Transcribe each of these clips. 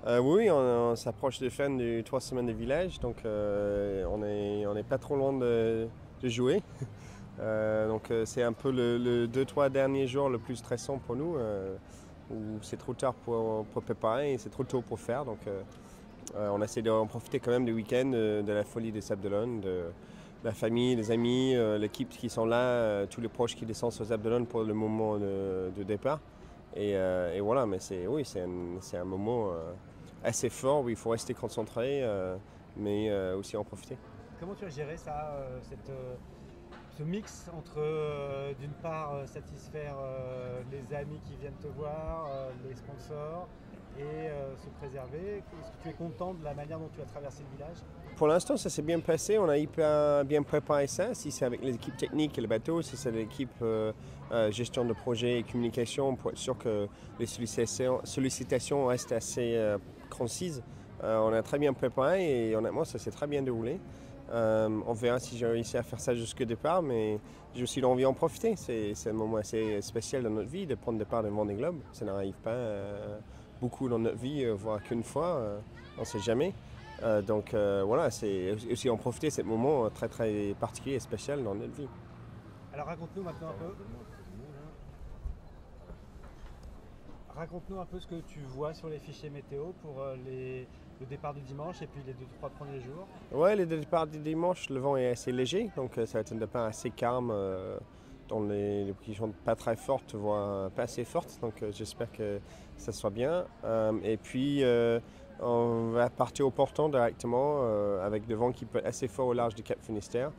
Oui, on s'approche de fin du 3 semaines de village, donc on est pas trop loin de jouer. C'est un peu le 2-3 derniers jours le plus stressant pour nous, où c'est trop tard pour préparer et c'est trop tôt pour faire. On essaie d'en profiter quand même du week-end, de la folie des Sables d'Olonne, de la famille, les amis, l'équipe qui sont là, tous les proches qui descendent sur Sables d'Olonne pour le moment de départ. Et voilà, mais oui, c'est un moment assez fort où il faut rester concentré, mais aussi en profiter. Comment tu as géré ça, ce mix entre d'une part satisfaire les amis qui viennent te voir, les sponsors, et se préserver? Est-ce que tu es content de la manière dont tu as traversé le village? Pour l'instant, ça s'est bien passé. On a hyper bien préparé ça. Si c'est avec les équipes techniques et le bateau, si c'est l'équipe gestion de projet et communication, pour être sûr que les sollicitations restent assez concises. On a très bien préparé et honnêtement, ça s'est très bien déroulé. On verra si j'ai réussi à faire ça jusqu'au départ, mais j'ai aussi l'envie d'en profiter. C'est un moment assez spécial dans notre vie de prendre départ d'un Vendée Globe. Ça n'arrive pas beaucoup dans notre vie, voire qu'une fois. On ne sait jamais. Voilà, c'est aussi en profiter, c'est un moment très très particulier et spécial dans notre vie. Alors raconte-nous maintenant un peu. Raconte-nous un peu ce que tu vois sur les fichiers météo pour le départ du dimanche et puis les 2-3 premiers jours. Ouais, le départ du dimanche, le vent est assez léger, donc ça va être un départ assez calme, dans les conditions pas très fortes, voire pas assez fortes, donc j'espère que ça soit bien. Et puis on va partir au portant directement, avec le vent qui peut être assez fort au large du Cap Finistère.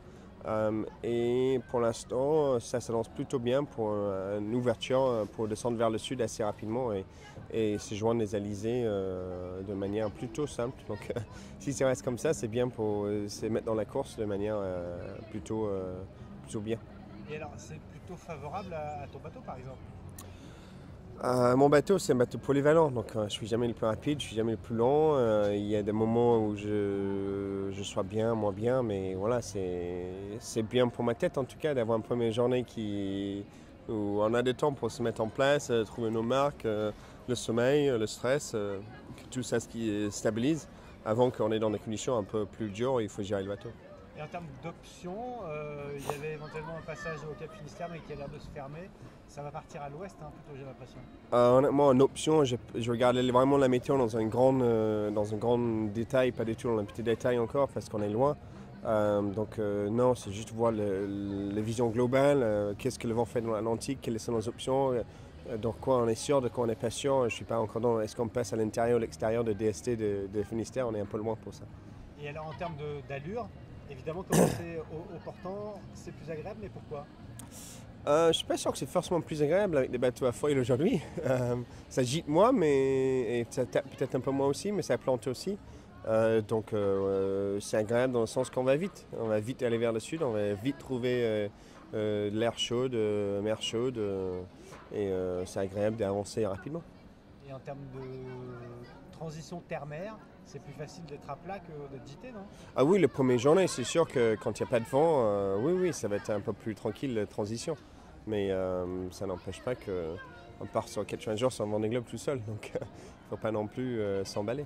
Et pour l'instant, ça s'annonce plutôt bien pour une ouverture pour descendre vers le sud assez rapidement et se joindre les Alizés de manière plutôt simple. Donc si ça reste comme ça, c'est bien pour se mettre dans la course de manière plutôt bien. Et alors c'est plutôt favorable à ton bateau par exemple? Mon bateau, c'est un bateau polyvalent, donc je suis jamais le plus rapide, je suis jamais le plus lent. Il y a des moments où je sois bien, moins bien, mais voilà, c'est bien pour ma tête en tout cas d'avoir une première journée où on a du temps pour se mettre en place, trouver nos marques, le sommeil, le stress, que tout ça qui stabilise avant qu'on est dans des conditions un peu plus dures où il faut gérer le bateau. Et en termes d'options, il y avait éventuellement un passage au Cap Finistère mais qui a l'air de se fermer. Ça va partir à l'ouest, hein, plutôt, j'ai l'impression. Honnêtement, en option, je regardais vraiment la météo dans un grand détail, pas du tout dans un petit détail encore parce qu'on est loin. Non, c'est juste voir la vision globale, qu'est-ce que le vent fait dans l'Atlantique, quelles sont nos options, de quoi on est sûr, de quoi on n'est pas sûr. Je ne suis pas encore dans est-ce qu'on passe à l'intérieur ou l'extérieur de DST de Finistère, on est un peu loin pour ça. Et alors en termes d'allure, évidemment commencer au portant, c'est plus agréable, mais pourquoi? Je ne suis pas sûr que c'est forcément plus agréable avec des bateaux à foil aujourd'hui. Ça gîte moins, mais et ça tape peut-être un peu moins aussi, mais ça plante aussi. C'est agréable dans le sens qu'on va vite. On va vite aller vers le sud, on va vite trouver de l'air chaud, mer chaude, c'est agréable d'avancer rapidement. Et en termes de transition terre-mer, c'est plus facile d'être à plat que d'être gîté, non? Ah oui, les premières journées, c'est sûr que quand il n'y a pas de vent, oui, ça va être un peu plus tranquille la transition. Mais ça n'empêche pas qu'on part sur 4 jours sur un Vendée Globe tout seul, donc il ne faut pas non plus s'emballer.